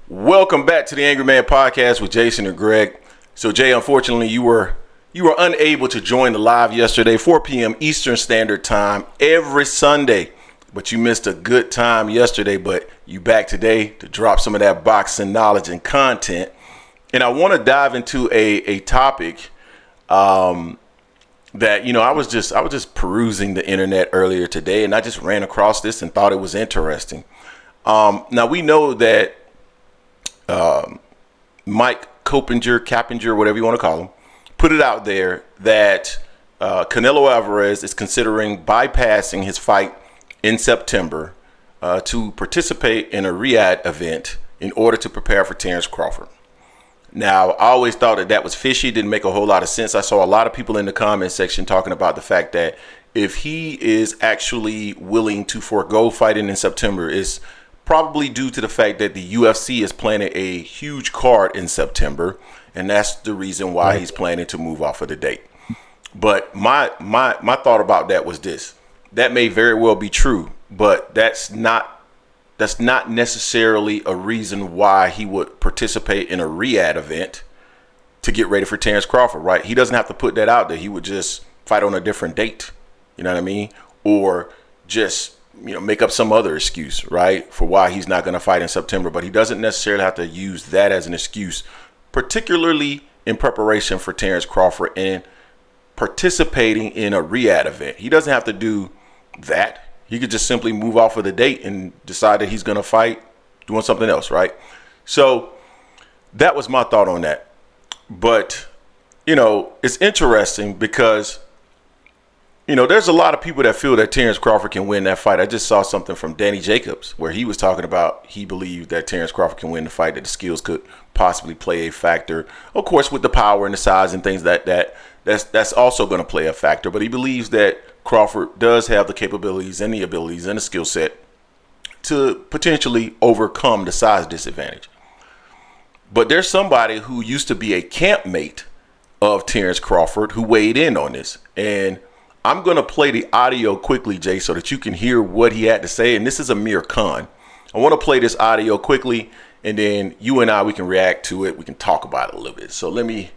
Welcome back to the Angry Man Podcast with Jason and Greg. So Jay, unfortunately, you were unable to join the live yesterday, 4 p.m. Eastern Standard Time every Sunday. But you missed a good time yesterday, but you back today to drop some of that boxing knowledge and content. And I want to dive into a topic that, I was just perusing the internet earlier today, and I just ran across this and thought it was interesting. Now we know that Mike Coppinger, whatever you want to call him, put it out there that Canelo Alvarez is considering bypassing his fight in September to participate in a Riyadh event in order to prepare for Terence Crawford. Now, I always thought that was fishy, didn't make a whole lot of sense. I saw a lot of people in the comment section talking about the fact that if he is actually willing to forego fighting in September, it's probably due to the fact that the UFC is planning a huge card in September, and that's the reason why he's planning to move off of the date. But my thought about that was this: that may very well be true, but that's not necessarily a reason why he would participate in a Riyadh event to get ready for Terence Crawford, right? He doesn't have to put that out there. He would just fight on a different date, you know what I mean? Or just make up some other excuse, right, for why he's not going to fight in September. But he doesn't necessarily have to use that as an excuse, particularly in preparation for Terence Crawford and participating in a Riyadh event. He doesn't have to do that. He could just simply move off of the date and decide that he's going to fight doing something else, right? So that was my thought on that. But, it's interesting because there's a lot of people that feel that Terence Crawford can win that fight. I just saw something from Danny Jacobs where he was talking about he believed that Terence Crawford can win the fight, that the skills could possibly play a factor. Of course, with the power and the size and things that's also going to play a factor. But he believes that Crawford does have the capabilities and the abilities and the skill set to potentially overcome the size disadvantage. But there's somebody who used to be a campmate of Terence Crawford who weighed in on this. And I'm going to play the audio quickly, Jay, so that you can hear what he had to say. And this is Amir Khan. I want to play this audio quickly, and then you and we can react to it. We can talk about it a little bit. So let me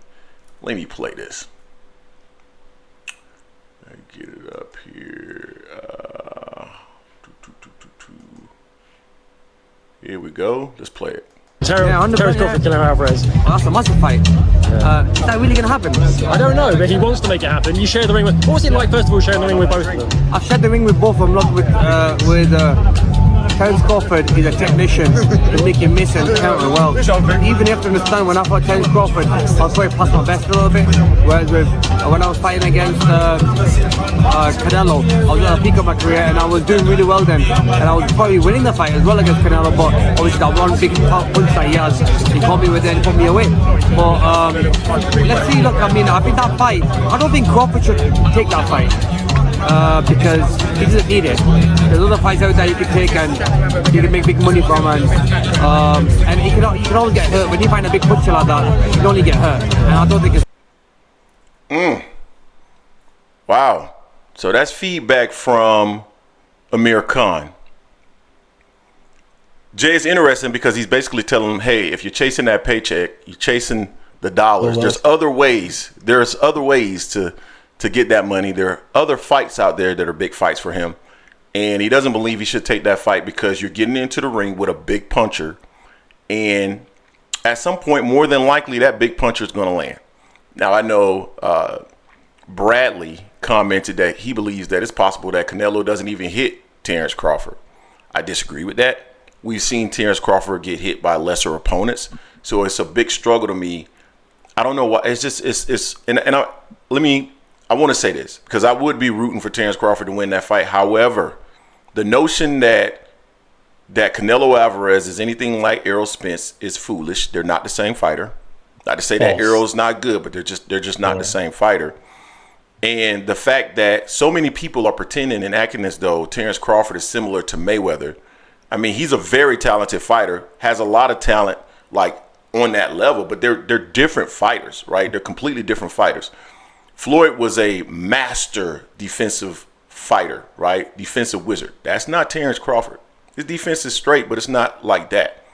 play this. I get it up here. Here we go. Let's play it. Terence Crawford, Canelo Alvarez. Oh, that's a massive fight. Yeah. Is that really going to happen? I don't know, but he wants to make it happen. You share the ring with... What was it like, first of all, sharing the ring with both of them? I've shared the ring with both of them. Look, with Terence Crawford, he's a technician. He'll make you miss and counter well. Even you have to understand, when I fought Terence Crawford, I was probably past my best a little bit. Whereas when I was fighting against Canelo, I was at the peak of my career and I was doing really well then. And I was probably winning the fight as well against Canelo, but obviously that one big punch that he has, he caught me with it and put me away. But let's see, look, I think that fight, I don't think Crawford should take that fight. Because he doesn't need it. There's other fights out there you can take and you can make big money from, and you can always get hurt. When you find a big puncher like that, you can only get hurt, and I don't think it's... Wow. So that's feedback from Amir Khan. Jay, is interesting because he's basically telling him, hey, if you're chasing that paycheck, you're chasing the dollars, there's other ways to get that money. There are other fights out there that are big fights for him. And he doesn't believe he should take that fight because you're getting into the ring with a big puncher. And at some point, more than likely, that big puncher is going to land. Now, I know Bradley commented that he believes that it's possible that Canelo doesn't even hit Terence Crawford. I disagree with that. We've seen Terence Crawford get hit by lesser opponents. So it's a big struggle to me. I don't know why. I want to say this because I would be rooting for Terence Crawford to win that fight. However, the notion that Canelo Alvarez is anything like Errol Spence is foolish. They're not the same fighter. Not to say that Errol's not good, but they're just not the same fighter. And the fact that so many people are pretending and acting as though Terence Crawford is similar to Mayweather. I mean, he's a very talented fighter, has a lot of talent like on that level, but they're different fighters, right? They're completely different fighters. Floyd was a master defensive fighter, right? Defensive wizard. That's not Terence Crawford. His defense is straight, but it's not like that.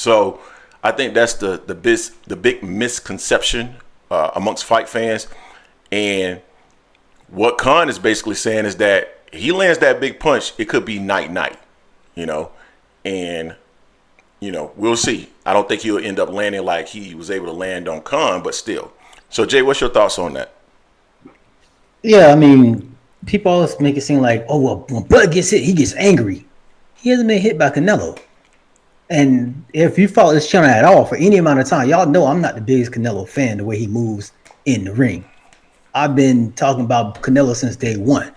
So I think that's the big misconception amongst fight fans. And what Khan is basically saying is that he lands that big punch, it could be night, you know, and, you know, we'll see. I don't think he'll end up landing like he was able to land on Khan, but still. So, Jay, what's your thoughts on that? Yeah, I mean, people always make it seem like, oh, well, when Bud gets hit, he gets angry. He hasn't been hit by Canelo. And if you follow this channel at all for any amount of time, y'all know I'm not the biggest Canelo fan, the way he moves in the ring. I've been talking about Canelo since day one.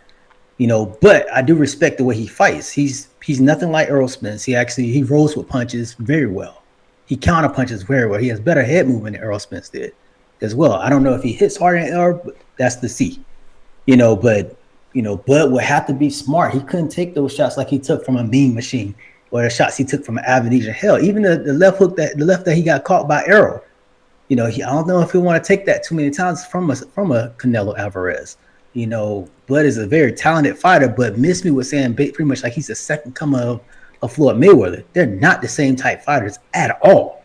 You know, but I do respect the way he fights. He's nothing like Errol Spence. He rolls with punches very well. He counter punches very well. He has better head movement than Errol Spence did as well. I don't know if he hits harder than Errol, but that's the C. You know, but Bud would have to be smart. He couldn't take those shots like he took from a Mean Machine or the shots he took from Avenue. Hell, even the left hook that he got caught by Errol. You know, I don't know if he want to take that too many times from a Canelo Alvarez. You know, Bud is a very talented fighter, but Miss Me was saying pretty much like he's the second coming of Floyd Mayweather. They're not the same type fighters at all.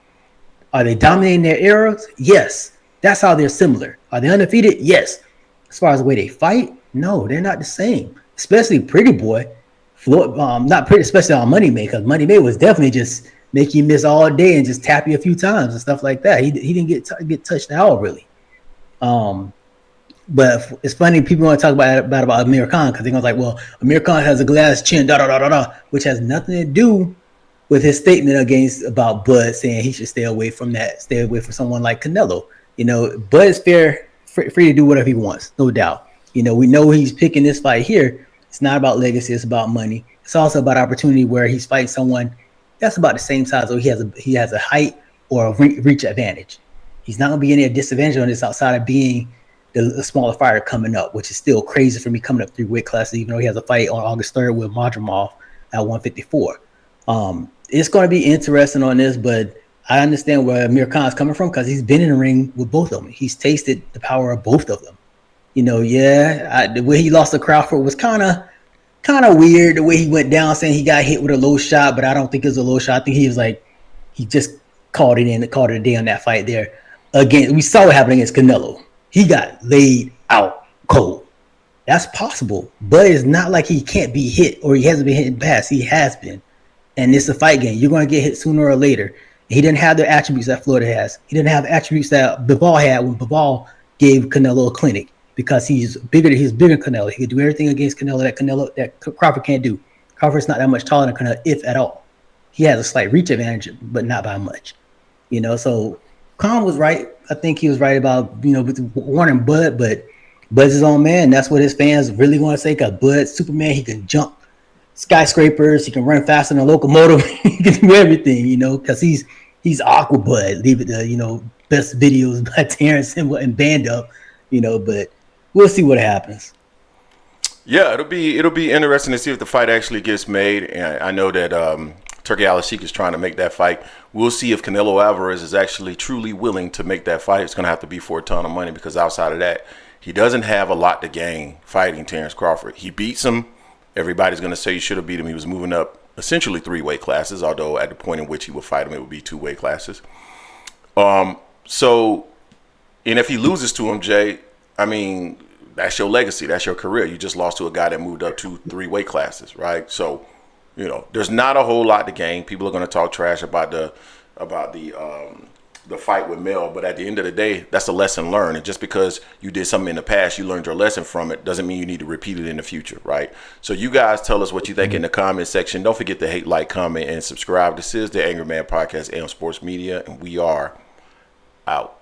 Are they dominating their eras? Yes. That's how they're similar. Are they undefeated? Yes. As far as the way they fight, no, they're not the same. Especially Pretty Boy, Floyd, not pretty, especially on Money May, because Money May was definitely just make you miss all day and just tap you a few times and stuff like that. He didn't get touched at all, really. But it's funny, people want to talk about Amir Khan because they're going to like, well, Amir Khan has a glass chin, which has nothing to do with his statement about Bud saying he should stay away from someone like Canelo. You know, Bud is free to do whatever he wants, no doubt. You know, we know he's picking this fight here. It's not about legacy, it's about money. It's also about opportunity where he's fighting someone that's about the same size, or he has a height or a reach advantage. He's not going to be any disadvantage on this outside of being the smaller fighter coming up, which is still crazy for me coming up 3 weight classes, even though he has a fight on August 3rd with Madrimov at 154. It's going to be interesting on this, but I understand where Amir Khan's coming from because he's been in the ring with both of them. He's tasted the power of both of them. You know, the way he lost to Crawford was kind of weird. The way he went down saying he got hit with a low shot, but I don't think it was a low shot. I think he just called it a day on that fight there. Again, we saw what happened against Canelo. He got laid out cold. That's possible, but it's not like he can't be hit or he hasn't been hit in the past. He has been, and it's a fight game. You're going to get hit sooner or later. He didn't have the attributes that Florida has. He didn't have the attributes that Bivol had when Bivol gave Canelo a clinic because he's bigger. He's bigger than Canelo. He could do everything against Canelo that Crawford can't do. Crawford's not that much taller than Canelo, if at all. He has a slight reach advantage, but not by much. You know, so Khan was right. I think he was right about, with warning Bud, but Bud's his own man. That's what his fans really want to say, because Bud's Superman. He can jump skyscrapers. He can run faster than a locomotive. He can do everything, because he's Aqua Bud. Leave it to, best videos by Terence and Band Up, but we'll see what happens. Yeah, it'll be interesting to see if the fight actually gets made. And I know that Turkey Al-Sheikh is trying to make that fight. We'll see if Canelo Alvarez is actually truly willing to make that fight. It's going to have to be for a ton of money, because outside of that, he doesn't have a lot to gain fighting Terence Crawford. He beats him. Everybody's going to say he should have beat him. He was moving up essentially 3 weight classes, although at the point in which he would fight him, it would be 2 weight classes. So, and if he loses to him, Jay, I mean, that's your legacy. That's your career. You just lost to a guy that moved up 2-3 weight classes, right? So, there's not a whole lot to gain. People are going to talk trash about the fight with Mel, but at the end of the day, that's a lesson learned. And just because you did something in the past, you learned your lesson from it, doesn't mean you need to repeat it in the future, right? So you guys tell us what you think in the comment section. Don't forget to hate, like, comment, and subscribe. This is the Angry Man Podcast, AM Sports Media, and we are out.